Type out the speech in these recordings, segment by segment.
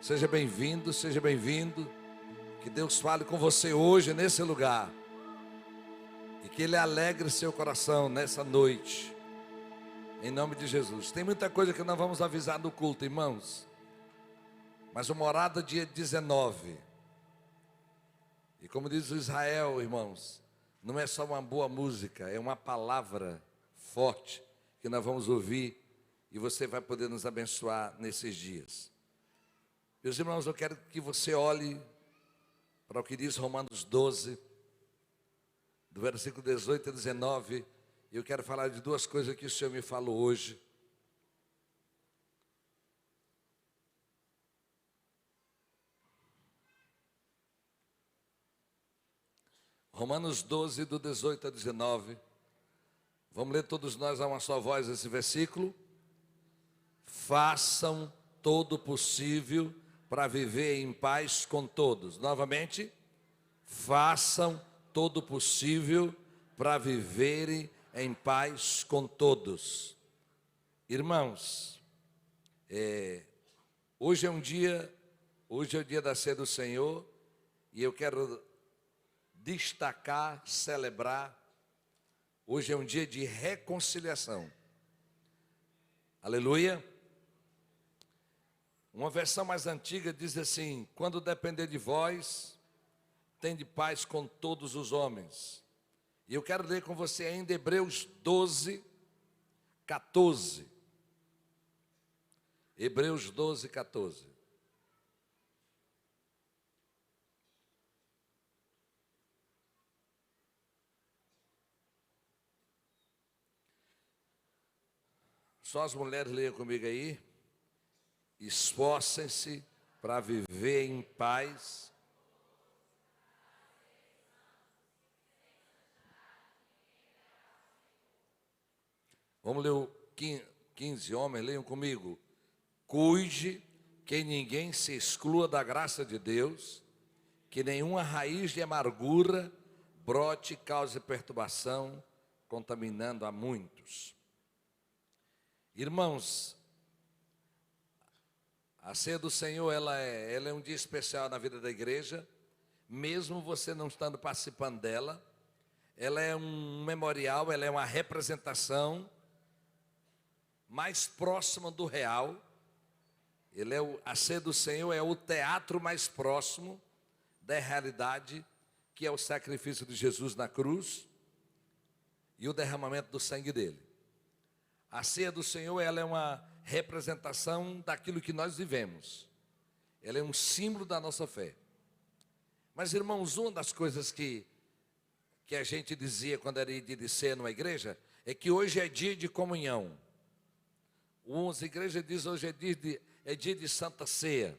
Seja bem-vindo, seja bem-vindo. Que Deus fale com você hoje nesse lugar. E que Ele alegre seu coração nessa noite. Em nome de Jesus. Tem muita coisa que nós vamos avisar no culto, irmãos. Mas o morada dia 19. E como diz o Israel, irmãos, não é só uma boa música, é uma palavra forte que nós vamos ouvir e você vai poder nos abençoar nesses dias. Meus irmãos, eu quero que você olhe para o que diz Romanos 12, do versículo 18 a 19. Eu quero falar de duas coisas que o Senhor me falou hoje. Romanos 12, do 18 a 19. Vamos ler todos nós a uma só voz esse versículo. Façam todo o possível para viver em paz com todos. Novamente, façam todo o possível para viverem em paz com todos. Irmãos, hoje é o dia da ceia do Senhor e eu quero destacar, celebrar. Hoje é um dia de reconciliação. Aleluia. Uma versão mais antiga diz assim: quando depender de vós, tende paz com todos os homens. E eu quero ler com você ainda Hebreus 12, 14. Hebreus 12, 14. Só as mulheres leiam comigo aí. Esforcem-se para viver em paz. Vamos ler o 15, homens, leiam comigo. Cuide que ninguém se exclua da graça de Deus, que nenhuma raiz de amargura brote e cause perturbação, contaminando a muitos. Irmãos, a ceia do Senhor, ela é um dia especial na vida da igreja, mesmo você não estando participando dela. Ela é um memorial, ela é uma representação mais próxima do real. A ceia do Senhor é o teatro mais próximo da realidade, que é o sacrifício de Jesus na cruz e o derramamento do sangue dele. A ceia do Senhor, ela é uma representação daquilo que nós vivemos. Ela é um símbolo da nossa fé. Mas, irmãos, uma das coisas que a gente dizia quando era dia de ceia numa igreja, é que hoje é dia de comunhão. Umas igrejas dizem hoje é dia de Santa Ceia.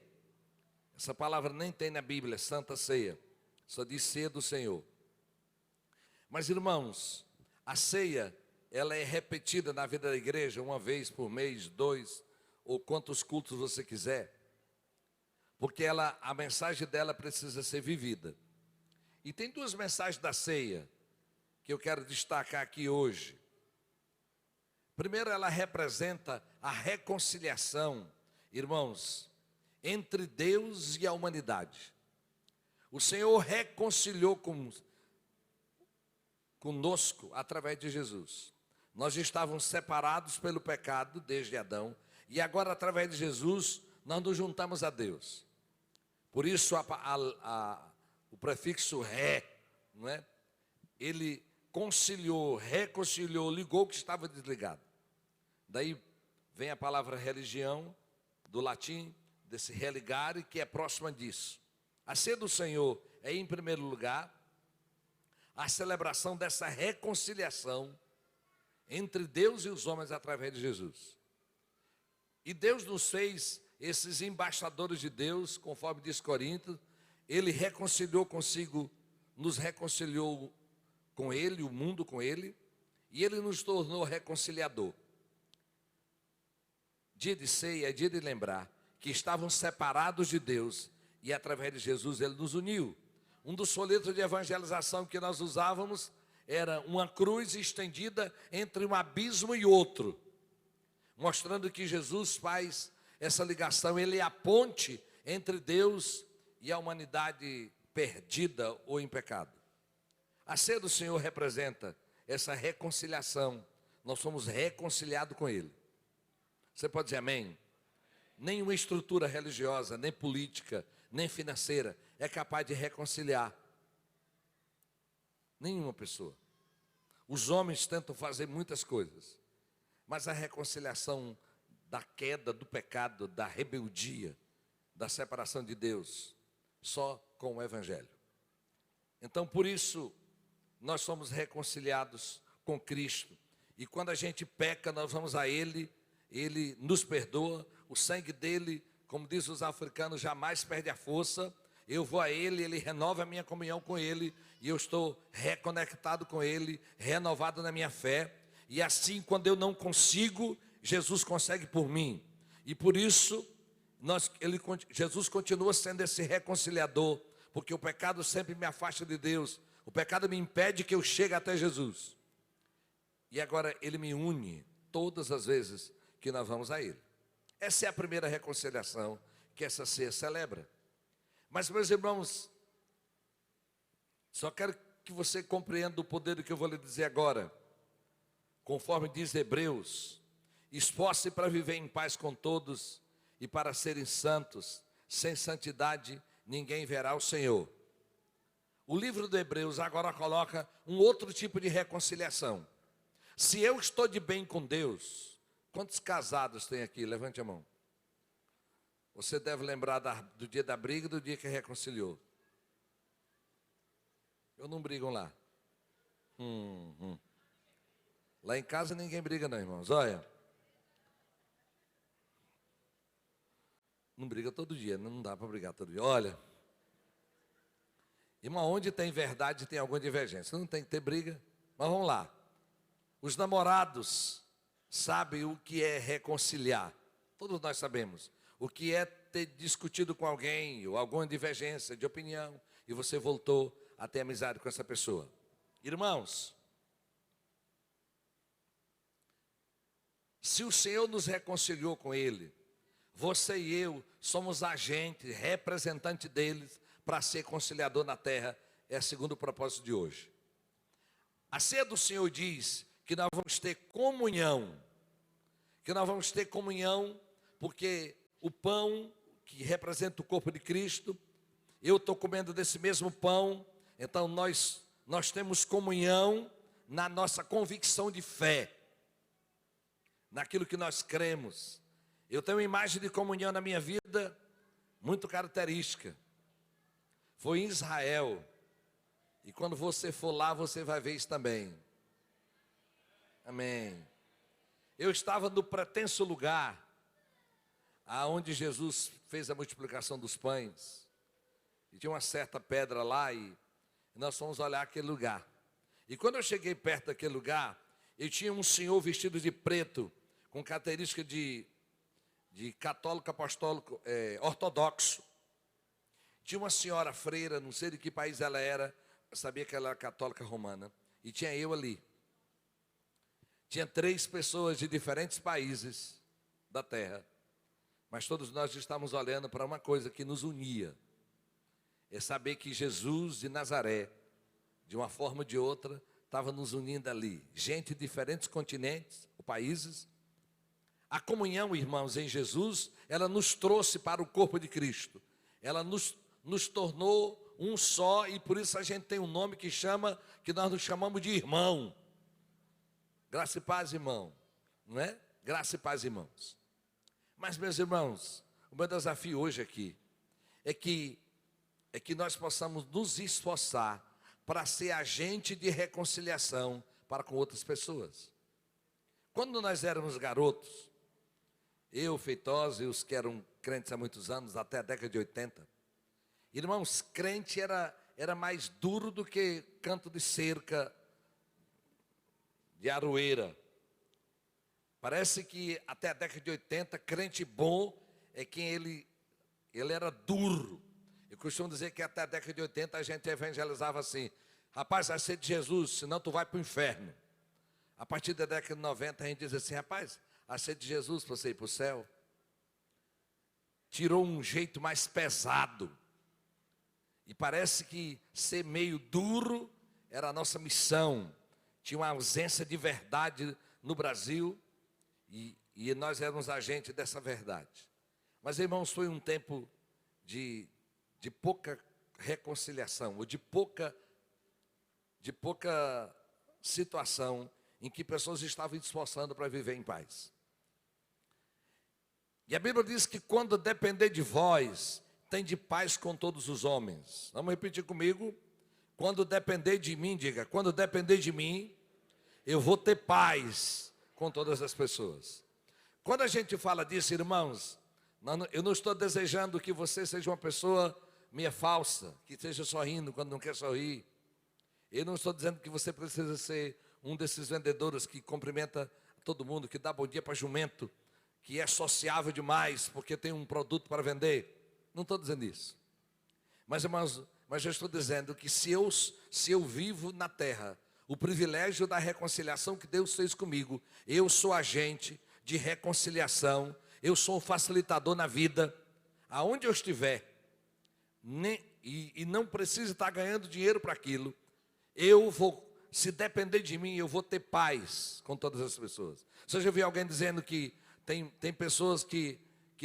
Essa palavra nem tem na Bíblia, Santa Ceia. Só diz ceia do Senhor. Mas, irmãos, a ceia, ela é repetida na vida da igreja uma vez por mês, 2, ou quantos cultos você quiser. Porque a mensagem dela precisa ser vivida. E tem duas mensagens da ceia que eu quero destacar aqui hoje. Primeiro, ela representa a reconciliação, irmãos, entre Deus e a humanidade. O Senhor reconciliou conosco através de Jesus. Nós estávamos separados pelo pecado desde Adão, e agora através de Jesus nós nos juntamos a Deus. Por isso o prefixo ré, não é? Ele conciliou, reconciliou, ligou o que estava desligado. Daí vem a palavra religião, do latim, desse religare, que é próxima disso. A ceia do Senhor é, em primeiro lugar, a celebração dessa reconciliação entre Deus e os homens através de Jesus. E Deus nos fez esses embaixadores de Deus, conforme diz Coríntios. Ele reconciliou consigo, nos reconciliou com Ele, o mundo com Ele, e Ele nos tornou reconciliador. Dia de ceia é dia de lembrar que estavam separados de Deus, e através de Jesus Ele nos uniu. Um dos folhetos de evangelização que nós usávamos era uma cruz estendida entre um abismo e outro, mostrando que Jesus faz essa ligação. Ele é a ponte entre Deus e a humanidade perdida ou em pecado. A ceia do Senhor representa essa reconciliação. Nós somos reconciliados com Ele. Você pode dizer amém? Nenhuma estrutura religiosa, nem política, nem financeira é capaz de reconciliar. Nenhuma pessoa. Os homens tentam fazer muitas coisas, mas a reconciliação da queda, do pecado, da rebeldia, da separação de Deus, só com o Evangelho. Então, por isso, nós somos reconciliados com Cristo. E quando a gente peca, nós vamos a Ele, Ele nos perdoa, o sangue dele, como diz os africanos, jamais perde a força. Eu vou a Ele, Ele renova a minha comunhão com Ele, e eu estou reconectado com Ele, renovado na minha fé. E assim, quando eu não consigo, Jesus consegue por mim. E por isso, Jesus continua sendo esse reconciliador, porque o pecado sempre me afasta de Deus. O pecado me impede que eu chegue até Jesus. E agora Ele me une todas as vezes que nós vamos a Ele. Essa é a primeira reconciliação que essa ceia celebra. Mas, meus irmãos, só quero que você compreenda o poder do que eu vou lhe dizer agora. Conforme diz Hebreus, esforce para viver em paz com todos e para serem santos. Sem santidade ninguém verá o Senhor. O livro de Hebreus agora coloca um outro tipo de reconciliação. Se eu estou de bem com Deus, quantos casados tem aqui? Levante a mão. Você deve lembrar do dia da briga e do dia que reconciliou. Eu não brigam lá. Lá em casa ninguém briga não, irmãos. Olha. Não briga todo dia, não dá para brigar todo dia. Olha. Irmão, onde tem verdade tem alguma divergência. Não tem que ter briga, mas vamos lá. Os namorados sabem o que é reconciliar. Todos nós sabemos. O que é ter discutido com alguém, ou alguma divergência de opinião, e você voltou a ter amizade com essa pessoa. Irmãos, se o Senhor nos reconciliou com Ele, você e eu somos agentes, representantes deles, para ser conciliador na terra, é segundo o propósito de hoje. A ceia do Senhor diz que nós vamos ter comunhão, porque o pão que representa o corpo de Cristo, eu estou comendo desse mesmo pão, então nós temos comunhão na nossa convicção de fé, naquilo que nós cremos. Eu tenho uma imagem de comunhão na minha vida muito característica. Foi em Israel. E quando você for lá, você vai ver isso também. Amém. Eu estava no pretenso lugar aonde Jesus fez a multiplicação dos pães. E tinha uma certa pedra lá e nós fomos olhar aquele lugar. E quando eu cheguei perto daquele lugar, eu tinha um senhor vestido de preto, com característica de católico apostólico ortodoxo. Tinha uma senhora freira, não sei de que país ela era, eu sabia que ela era católica romana, e tinha eu ali. Tinha 3 pessoas de diferentes países da terra, mas todos nós estávamos olhando para uma coisa que nos unia, é saber que Jesus de Nazaré, de uma forma ou de outra, estava nos unindo ali, gente de diferentes continentes, ou países. A comunhão, irmãos, em Jesus, ela nos trouxe para o corpo de Cristo, ela nos tornou um só, e por isso a gente tem um nome que nós nos chamamos de irmão. Graça e paz, irmão, não é? Graça e paz, irmãos. Mas, meus irmãos, o meu desafio hoje aqui é que nós possamos nos esforçar para ser agente de reconciliação para com outras pessoas. Quando nós éramos garotos, eu, Feitosa e os que eram crentes há muitos anos, até a década de 80, irmãos, crente era mais duro do que canto de cerca de aroeira. Parece que até a década de 80, crente bom é quem ele era duro. Eu costumo dizer que até a década de 80 a gente evangelizava assim: rapaz, vai ser de Jesus, senão tu vai para o inferno. A partir da década de 90 a gente diz assim: rapaz, vai ser de Jesus para você ir para o céu. tirou um jeito mais pesado. E parece que ser meio duro era a nossa missão. Tinha uma ausência de verdade no Brasil e nós éramos agentes dessa verdade. Mas, irmãos, foi um tempo de pouca reconciliação, ou de pouca situação em que pessoas estavam se esforçando para viver em paz. E a Bíblia diz que quando depender de vós, tem de paz com todos os homens. Vamos repetir comigo? Quando depender de mim, diga, quando depender de mim, eu vou ter paz com todas as pessoas. Quando a gente fala disso, irmãos, eu não estou desejando que você seja uma pessoa meia falsa, que esteja sorrindo quando não quer sorrir. Eu não estou dizendo que você precisa ser um desses vendedores que cumprimenta todo mundo, que dá bom dia para jumento, que é sociável demais porque tem um produto para vender. Não estou dizendo isso. Mas, irmãos, eu estou dizendo que se eu vivo na terra o privilégio da reconciliação que Deus fez comigo, eu sou agente de reconciliação, eu sou um facilitador na vida, aonde eu estiver, e não preciso estar ganhando dinheiro para aquilo, eu vou, se depender de mim, eu vou ter paz com todas as pessoas. Você já viu alguém dizendo que tem pessoas que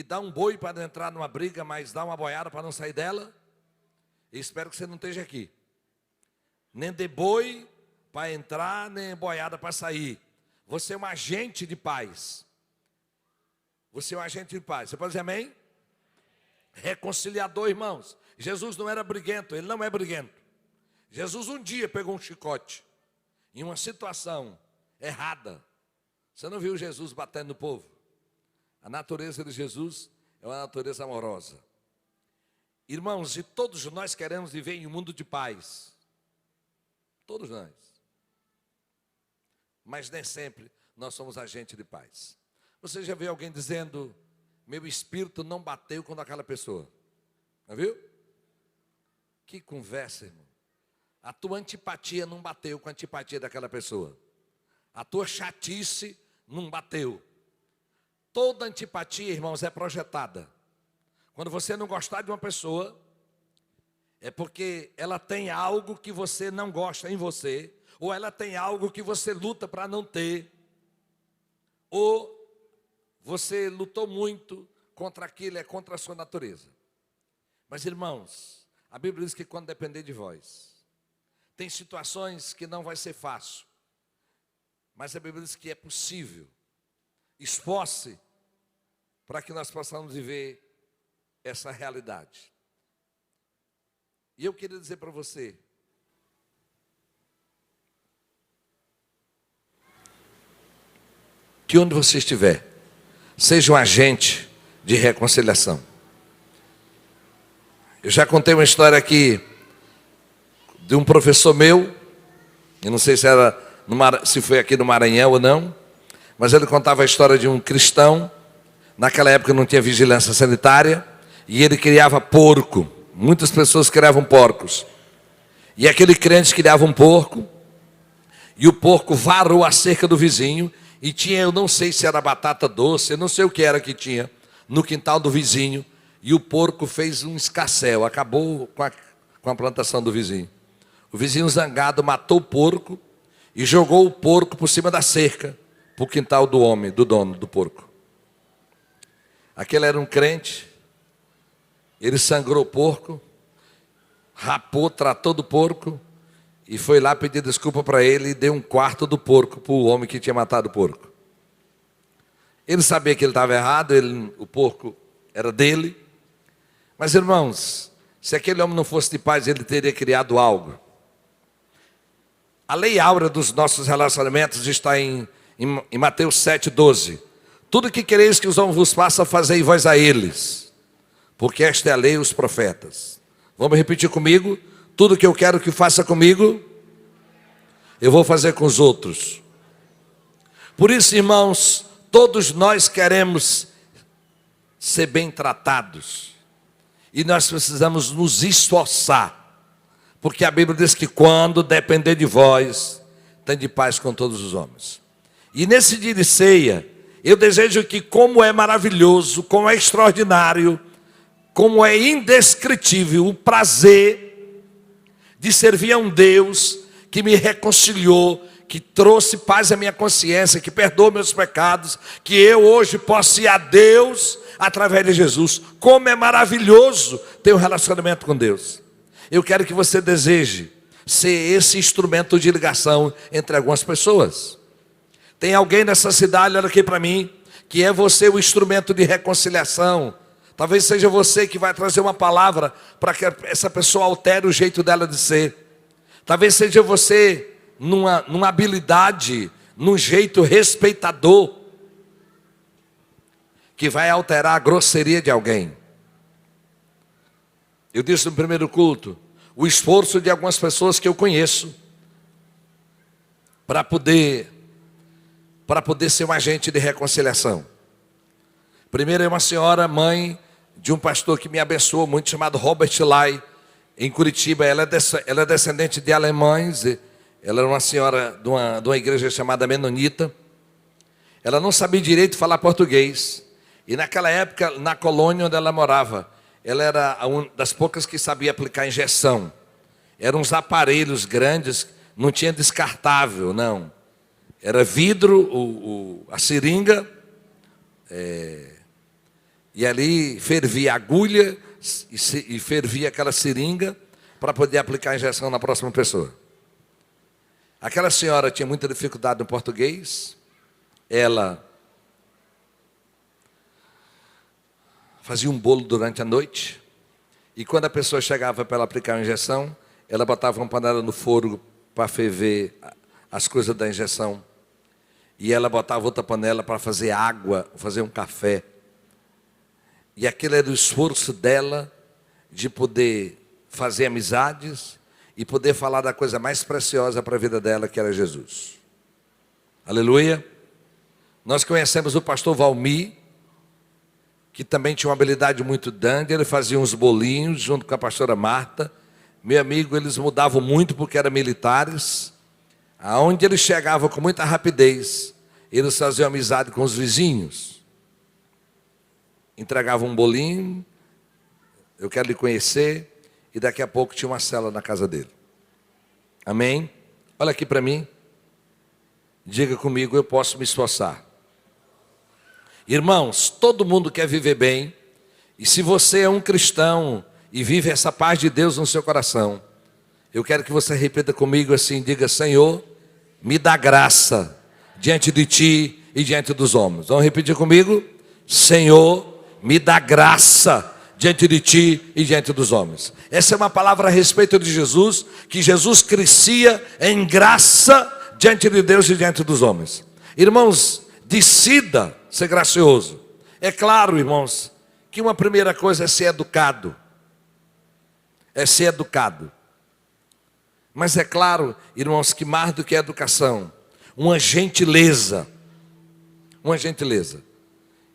dá um boi para entrar numa briga, mas dá uma boiada para não sair dela? Eu espero que você não esteja aqui. Nem de boi para entrar, nem boiada para sair. Você é um agente de paz. Você é um agente de paz. Você pode dizer amém? Reconciliador, irmãos. Jesus não era briguento, ele não é briguento. Jesus um dia pegou um chicote em uma situação errada. Você não viu Jesus batendo no povo? A natureza de Jesus é uma natureza amorosa. Irmãos, e todos nós queremos viver em um mundo de paz. Todos nós. Mas nem sempre nós somos agentes de paz. Você já viu alguém dizendo, meu espírito não bateu com aquela pessoa? Já viu? Que conversa, irmão. A tua antipatia não bateu com a antipatia daquela pessoa. A tua chatice não bateu. Toda antipatia, irmãos, é projetada. Quando você não gostar de uma pessoa, é porque ela tem algo que você não gosta em você, ou ela tem algo que você luta para não ter, ou você lutou muito contra aquilo, é contra a sua natureza. Mas, irmãos, a Bíblia diz que quando depender de vós, tem situações que não vai ser fácil, mas a Bíblia diz que é possível. Esforce para que nós possamos viver essa realidade. E eu queria dizer para você, que onde você estiver, seja um agente de reconciliação. Eu já contei uma história aqui de um professor meu, eu não sei se foi aqui no Maranhão ou não, mas ele contava a história de um cristão. Naquela época não tinha vigilância sanitária e ele criava porco. Muitas pessoas criavam porcos. E aquele crente criava um porco e o porco varou a cerca do vizinho e tinha, eu não sei se era batata doce, eu não sei o que era que tinha no quintal do vizinho, e o porco fez um escarcéu, acabou com a plantação do vizinho. O vizinho zangado matou o porco e jogou o porco por cima da cerca, para o quintal do homem, do dono do porco. Aquele era um crente, ele sangrou o porco, rapou, tratou do porco, e foi lá pedir desculpa para ele e deu um quarto do porco para o homem que tinha matado o porco. Ele sabia que ele estava errado, o porco era dele. Mas, irmãos, se aquele homem não fosse de paz, ele teria criado algo. A lei áurea dos nossos relacionamentos está em Mateus 7,12. Tudo que quereis que os homens vos façam, fazei vós a eles, porque esta é a lei e os profetas. Vamos repetir comigo? Tudo que eu quero que faça comigo, eu vou fazer com os outros. Por isso, irmãos, todos nós queremos ser bem tratados. E nós precisamos nos esforçar. Porque a Bíblia diz que quando depender de vós, tem de paz com todos os homens. E nesse dia de ceia, eu desejo que, como é maravilhoso, como é extraordinário, como é indescritível o prazer de servir a um Deus que me reconciliou, que trouxe paz à minha consciência, que perdoa meus pecados, que eu hoje posso ir a Deus através de Jesus. Como é maravilhoso ter um relacionamento com Deus. Eu quero que você deseje ser esse instrumento de ligação entre algumas pessoas. Tem alguém nessa cidade, olha aqui para mim, que é você o instrumento de reconciliação. Talvez seja você que vai trazer uma palavra para que essa pessoa altere o jeito dela de ser. Talvez seja você numa habilidade, num jeito respeitador, que vai alterar a grosseria de alguém. Eu disse no primeiro culto, o esforço de algumas pessoas que eu conheço para poder ser um agente de reconciliação. Primeiro é uma senhora, mãe de um pastor que me abençoou muito, chamado Robert Lai, em Curitiba. Ela é descendente de alemães. Ela era uma senhora de uma igreja chamada Menonita. Ela não sabia direito falar português. E naquela época, na colônia onde ela morava, ela era uma das poucas que sabia aplicar injeção. Eram uns aparelhos grandes, não tinha descartável, não. Era vidro, a seringa, e ali fervia a agulha e fervia aquela seringa para poder aplicar a injeção na próxima pessoa. Aquela senhora tinha muita dificuldade no português. Ela fazia um bolo durante a noite. E quando a pessoa chegava para ela aplicar a injeção, ela botava uma panela no fogo para ferver as coisas da injeção. E ela botava outra panela para fazer água, fazer um café. E aquele era o esforço dela de poder fazer amizades e poder falar da coisa mais preciosa para a vida dela, que era Jesus. Aleluia. Nós conhecemos o pastor Valmir, que também tinha uma habilidade muito grande. Ele fazia uns bolinhos junto com a pastora Marta. Meu amigo, eles mudavam muito porque eram militares. Aonde eles chegavam com muita rapidez, eles faziam amizade com os vizinhos. Entregavam um bolinho, eu quero lhe conhecer, e daqui a pouco tinha uma cela na casa dele. Amém? Olha aqui para mim. Diga comigo, eu posso me esforçar. Irmãos, todo mundo quer viver bem. E se você é um cristão e vive essa paz de Deus no seu coração, eu quero que você repita comigo assim, diga: Senhor, me dá graça diante de Ti e diante dos homens. Vamos repetir comigo? Senhor, me dá graça diante de Ti e diante dos homens. Essa é uma palavra a respeito de Jesus, que Jesus crescia em graça diante de Deus e diante dos homens. Irmãos, decida ser gracioso. É claro, irmãos, que uma primeira coisa é ser educado. É ser educado. Mas é claro, irmãos, que mais do que educação, uma gentileza. Uma gentileza.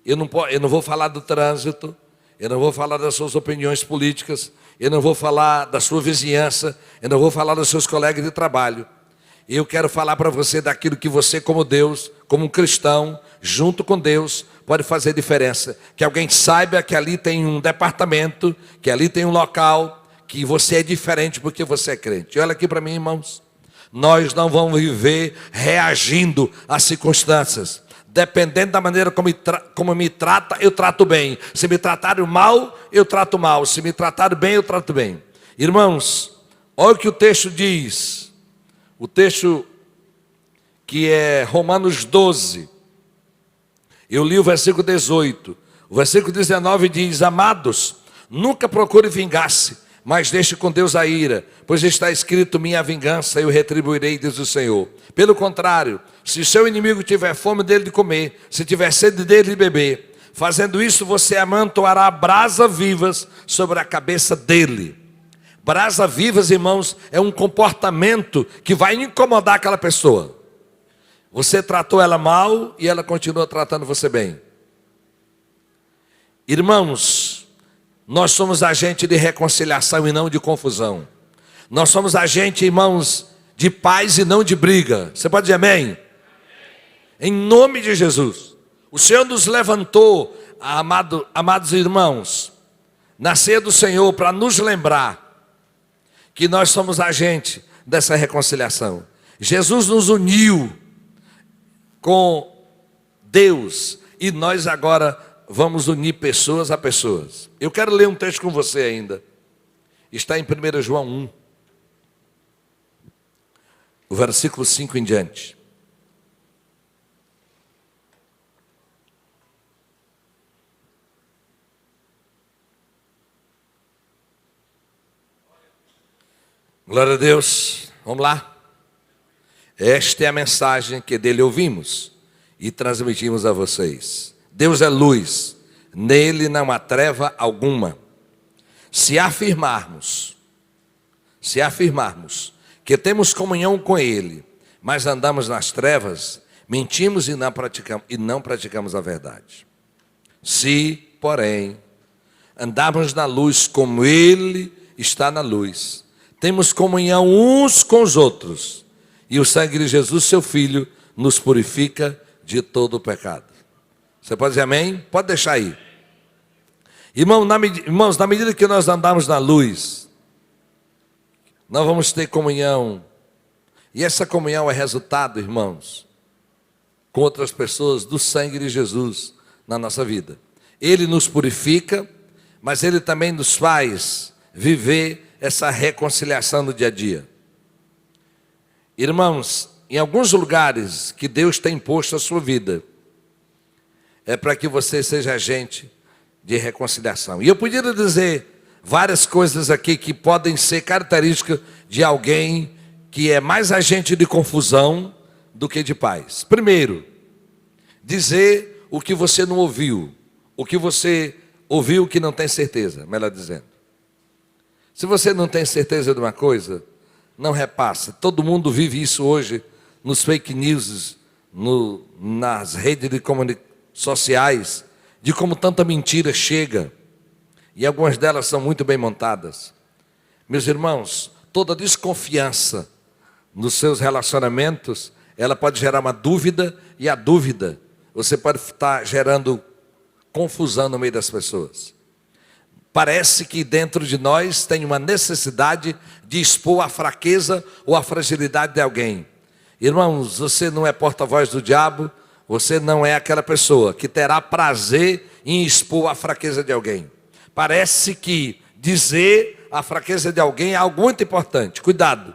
Eu não vou falar do trânsito, eu não vou falar das suas opiniões políticas, eu não vou falar da sua vizinhança, eu não vou falar dos seus colegas de trabalho. Eu quero falar para você daquilo que você, como Deus, como um cristão, junto com Deus, pode fazer diferença. Que alguém saiba que ali tem um departamento, que ali tem um local, que você é diferente porque você é crente. Olha aqui para mim, irmãos. Nós não vamos viver reagindo às circunstâncias. Dependendo da maneira como me trata, eu trato bem. Se me tratarem mal, eu trato mal. Se me tratarem bem, eu trato bem. Irmãos, olha o que o texto diz. O texto que é Romanos 12. Eu li o versículo 18. O versículo 19 diz: Amados, nunca procure vingar-se, mas deixe com Deus a ira, pois está escrito: minha vingança eu retribuirei, diz o Senhor. Pelo contrário, se seu inimigo tiver fome dele de comer, se tiver sede dele de beber, fazendo isso você amontoará brasas vivas sobre a cabeça dele. Brasas vivas, irmãos, é um comportamento que vai incomodar aquela pessoa. Você tratou ela mal e ela continua tratando você bem. Irmãos, nós somos agente de reconciliação e não de confusão. Nós somos agente, irmãos, de paz e não de briga. Você pode dizer amém? Em nome de Jesus. O Senhor nos levantou, amados irmãos, na ceia do Senhor para nos lembrar que nós somos agente dessa reconciliação. Jesus nos uniu com Deus e nós agora vamos unir pessoas a pessoas. Eu quero ler um texto com você ainda. Está em 1 João 1, o versículo 5 em diante. Glória a Deus, vamos lá. Esta é a mensagem que dele ouvimos e transmitimos a vocês. Deus é luz, nele não há treva alguma. Se afirmarmos que temos comunhão com ele, mas andamos nas trevas, mentimos e não praticamos a verdade. Se, porém, andarmos na luz como ele está na luz, temos comunhão uns com os outros, e o sangue de Jesus, seu Filho, nos purifica de todo o pecado. Você pode dizer amém? Pode deixar aí. Irmãos, na medida que nós andamos na luz, nós vamos ter comunhão. E essa comunhão é resultado, irmãos, com outras pessoas, do sangue de Jesus na nossa vida. Ele nos purifica, mas ele também nos faz viver essa reconciliação no dia a dia. Irmãos, em alguns lugares que Deus tem posto a sua vida, é para que você seja agente de reconciliação. E eu poderia dizer várias coisas aqui que podem ser características de alguém que é mais agente de confusão do que de paz. Primeiro, dizer o que você não ouviu, o que você ouviu que não tem certeza, melhor dizendo. Se você não tem certeza de uma coisa, não repassa. Todo mundo vive isso hoje nos fake news, nas redes de comunicação sociais, de como tanta mentira chega, e algumas delas são muito bem montadas. Meus irmãos, toda desconfiança nos seus relacionamentos, ela pode gerar uma dúvida, e a dúvida, você pode estar gerando confusão no meio das pessoas. Parece que dentro de nós tem uma necessidade de expor a fraqueza ou a fragilidade de alguém. Irmãos, você não é porta-voz do diabo, você não é aquela pessoa que terá prazer em expor a fraqueza de alguém. Parece que dizer a fraqueza de alguém é algo muito importante. Cuidado.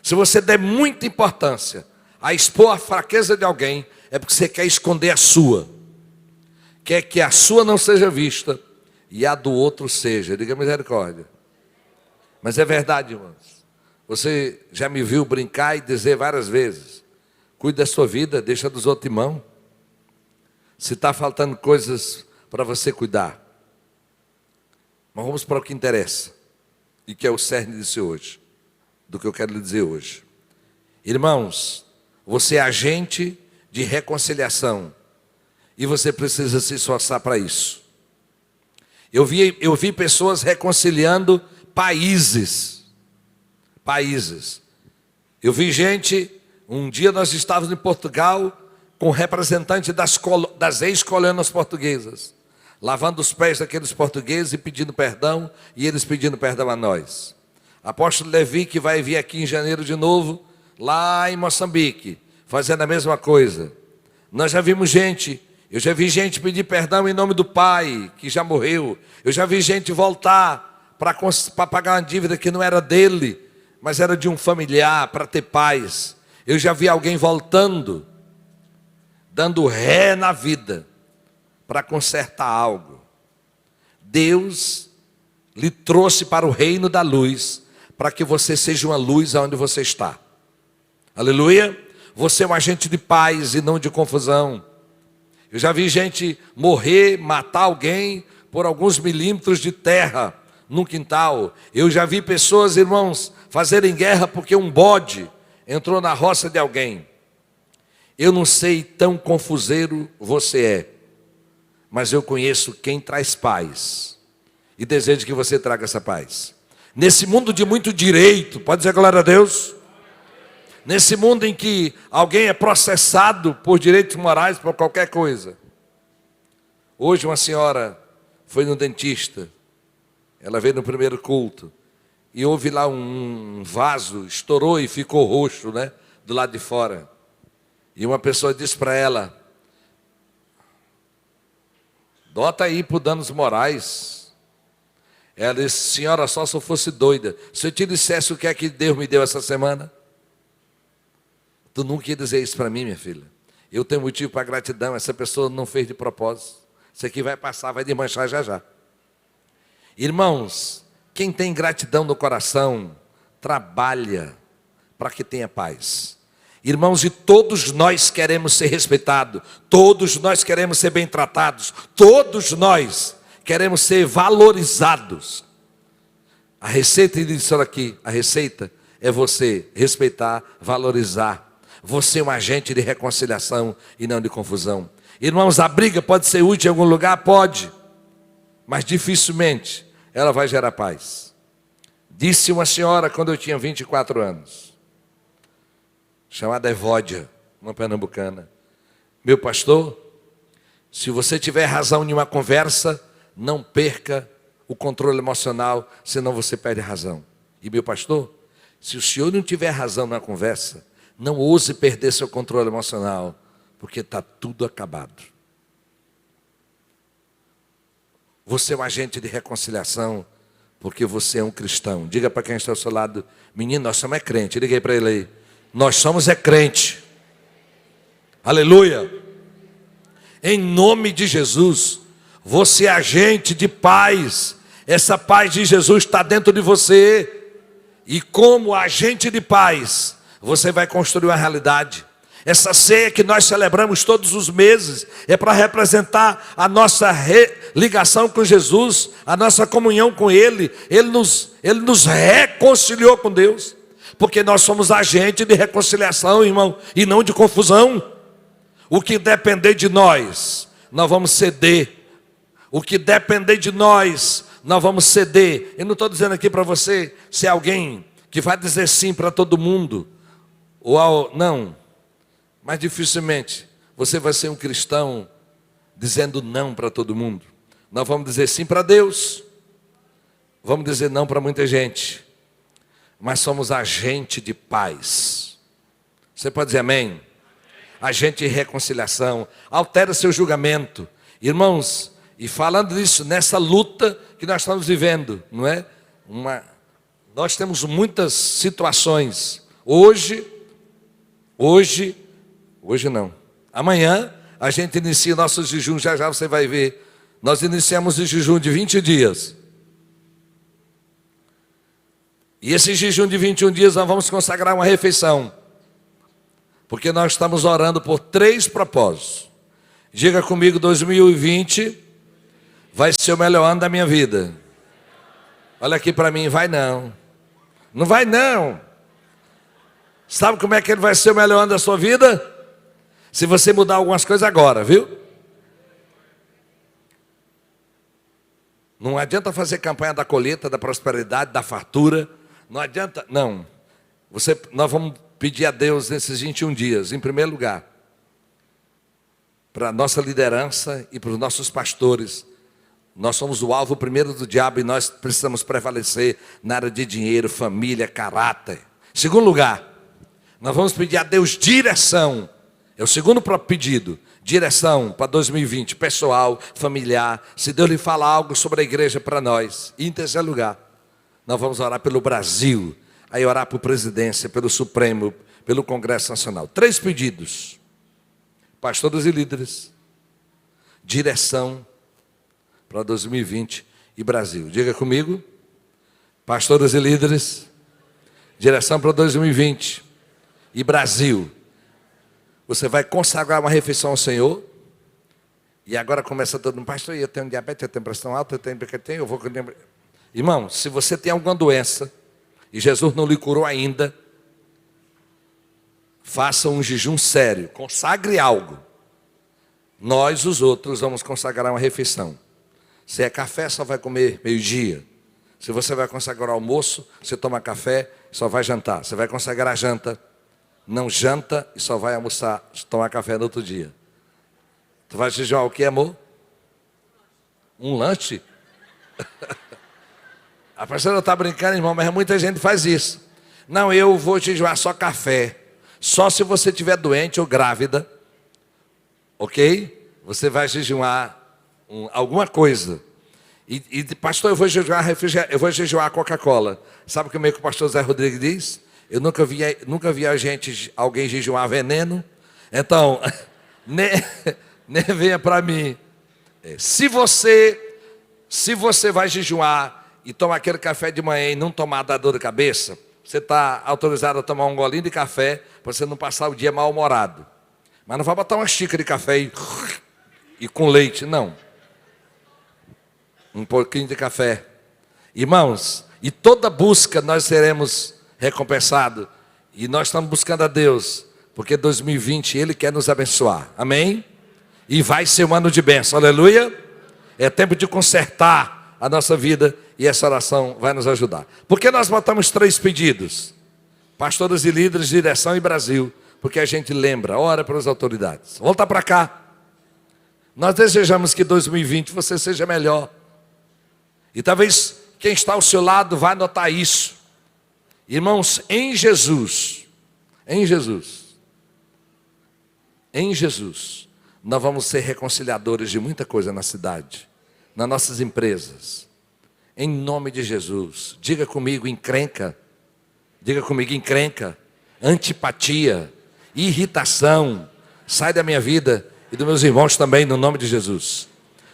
Se você der muita importância a expor a fraqueza de alguém, é porque você quer esconder a sua. Quer que a sua não seja vista e a do outro seja. Diga misericórdia. Mas é verdade, irmãos. Você já me viu brincar e dizer várias vezes: cuide da sua vida, deixa dos outros em mão. Se está faltando coisas para você cuidar. Mas vamos para o que interessa. E que é o cerne disso hoje. Do que eu quero lhe dizer hoje. Irmãos, você é agente de reconciliação. E você precisa se esforçar para isso. Eu vi pessoas reconciliando países. Eu vi gente, um dia nós estávamos em Portugal com representante das ex-colônias portuguesas, lavando os pés daqueles portugueses e pedindo perdão, e eles pedindo perdão a nós. Apóstolo Levi, que vai vir aqui em janeiro de novo, lá em Moçambique, fazendo a mesma coisa. Nós já vimos gente, eu já vi gente pedir perdão em nome do pai, que já morreu. Eu já vi gente voltar para pagar uma dívida que não era dele, mas era de um familiar, para ter paz. Eu já vi alguém voltando, dando ré na vida, para consertar algo. Deus lhe trouxe para o reino da luz, para que você seja uma luz aonde você está. Aleluia. Você é um agente de paz e não de confusão. Eu já vi gente morrer, matar alguém por alguns milímetros de terra num quintal. Eu já vi pessoas, irmãos, fazerem guerra porque um bode entrou na roça de alguém. Eu não sei tão confuseiro você é, mas eu conheço quem traz paz e desejo que você traga essa paz. Nesse mundo de muito direito, pode dizer glória a Deus? Nesse mundo em que alguém é processado por direitos morais, por qualquer coisa. Hoje uma senhora foi no dentista Ela veio no primeiro culto e houve lá um vaso, estourou e ficou roxo, né? Do lado de fora. E uma pessoa disse para ela: "Dota aí por danos morais." Ela disse: "Senhora, só se eu fosse doida. Se eu te dissesse o que é que Deus me deu essa semana." Tu nunca ia dizer isso para mim, minha filha. Eu tenho motivo para gratidão. Essa pessoa não fez de propósito. Isso aqui vai passar, vai desmanchar já já. Irmãos, quem tem gratidão no coração, trabalha para que tenha paz. Irmãos, e todos nós queremos ser respeitados, todos nós queremos ser bem tratados, todos nós queremos ser valorizados. A receita disso aqui, a receita é você respeitar, valorizar. Você é um agente de reconciliação e não de confusão. Irmãos, a briga pode ser útil em algum lugar? Pode, mas dificilmente ela vai gerar paz. Disse uma senhora quando eu tinha 24 anos, chamada Evódia, uma pernambucana: "Meu pastor, se você tiver razão em uma conversa, não perca o controle emocional, senão você perde a razão. E meu pastor, se o senhor não tiver razão na conversa, não ouse perder seu controle emocional, porque está tudo acabado." Você é um agente de reconciliação, porque você é um cristão. Diga para quem está ao seu lado: "Menino, nós somos crente." Diga aí para ele aí: "Nós somos crente." Aleluia. Em nome de Jesus, você é agente de paz. Essa paz de Jesus está dentro de você. E como agente de paz, você vai construir uma realidade. Essa ceia que nós celebramos todos os meses é para representar a nossa ligação com Jesus, a nossa comunhão com Ele. Ele nos reconciliou com Deus, porque nós somos agente de reconciliação, irmão, e não de confusão. O que depender de nós, nós vamos ceder. O que depender de nós, nós vamos ceder. Eu não estou dizendo aqui para você ser alguém que vai dizer sim para todo mundo, não, mas dificilmente você vai ser um cristão dizendo não para todo mundo. Nós vamos dizer sim para Deus, vamos dizer não para muita gente, mas somos agente de paz. Você pode dizer amém? Agente de reconciliação. Altera seu julgamento, irmãos. E falando disso, nessa luta que nós estamos vivendo, não é? Nós temos muitas situações. Hoje não. Amanhã a gente inicia nosso jejum, já já você vai ver. Nós iniciamos o jejum de 20 dias. E esse jejum de 21 dias nós vamos consagrar uma refeição. Porque nós estamos orando por 3 propósitos. Diga comigo: 2020 vai ser o melhor ano da minha vida. Olha aqui para mim: vai não. Não vai não. Sabe como é que ele vai ser o melhor ano da sua vida? Se você mudar algumas coisas agora, viu? Não adianta fazer campanha da colheita, da prosperidade, da fartura. Não adianta, não. Nós vamos pedir a Deus nesses 21 dias, em primeiro lugar, para a nossa liderança e para os nossos pastores. Nós somos o alvo primeiro do diabo e nós precisamos prevalecer na área de dinheiro, família, caráter. Segundo lugar, nós vamos pedir a Deus direção. É o segundo pedido. Direção para 2020, pessoal, familiar. Se Deus lhe falar algo sobre a igreja para nós. E em terceiro lugar, nós vamos orar pelo Brasil. Aí orar por presidência, pelo Supremo, pelo Congresso Nacional. 3 pedidos. Pastores e líderes. Direção para 2020 e Brasil. Diga comigo: pastores e líderes, direção para 2020 e Brasil. Você vai consagrar uma refeição ao Senhor. E agora começa todo mundo: pastor, eu tenho diabetes, eu tenho pressão alta, eu vou... Irmão, se você tem alguma doença e Jesus não lhe curou ainda, faça um jejum sério, consagre algo. Nós, os outros, vamos consagrar uma refeição. Se é café, só vai comer meio-dia. Se você vai consagrar almoço, você toma café, só vai jantar. Você vai consagrar janta, não janta e só vai almoçar, tomar café no outro dia. Tu vai jejuar o que, amor? Um lanche? A pastora está brincando, irmão, mas muita gente faz isso. Não, eu vou jejuar só café. Só se você estiver doente ou grávida, ok? Você vai jejuar alguma coisa. E pastor, eu vou jejuar refrigerante, eu vou jejuar Coca-Cola. Sabe o que o pastor Zé Rodrigues diz? Eu nunca vi alguém jejuar veneno. Então, nem venha para mim. Se você vai jejuar e tomar aquele café de manhã e não tomar da dor de cabeça, você está autorizado a tomar um golinho de café para você não passar o dia mal-humorado. Mas não vai botar uma xícara de café e com leite, não. Um pouquinho de café. Irmãos, e toda busca nós seremos recompensados. E nós estamos buscando a Deus, porque 2020 Ele quer nos abençoar. Amém? E vai ser um ano de bênção. Aleluia. É tempo de consertar a nossa vida e essa oração vai nos ajudar. Por que nós botamos 3 pedidos? Pastores e líderes, direção e Brasil. Porque a gente lembra, ora para as autoridades. Volta para cá. Nós desejamos que 2020 você seja melhor. E talvez quem está ao seu lado vai notar isso. Irmãos, em Jesus, nós vamos ser reconciliadores de muita coisa na cidade, nas nossas empresas. Em nome de Jesus. Diga comigo, encrenca. Diga comigo, encrenca. Antipatia, irritação. Sai da minha vida e dos meus irmãos também, no nome de Jesus.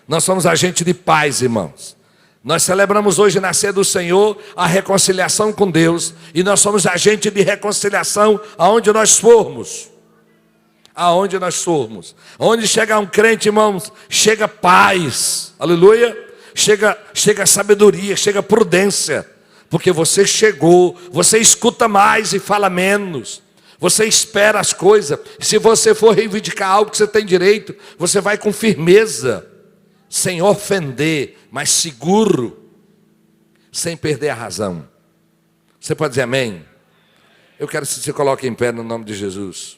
Nós somos agente de paz, irmãos. Nós celebramos hoje na ceia do Senhor a reconciliação com Deus. E nós somos agente de reconciliação aonde nós formos. Aonde nós formos. Onde chega um crente, irmãos, chega paz. Aleluia. Chega sabedoria, chega prudência. Porque você chegou, você escuta mais e fala menos. Você espera as coisas. Se você for reivindicar algo que você tem direito, você vai com firmeza. Sem ofender, mas seguro, sem perder a razão. Você pode dizer amém? Eu quero que você se coloque em pé no nome de Jesus.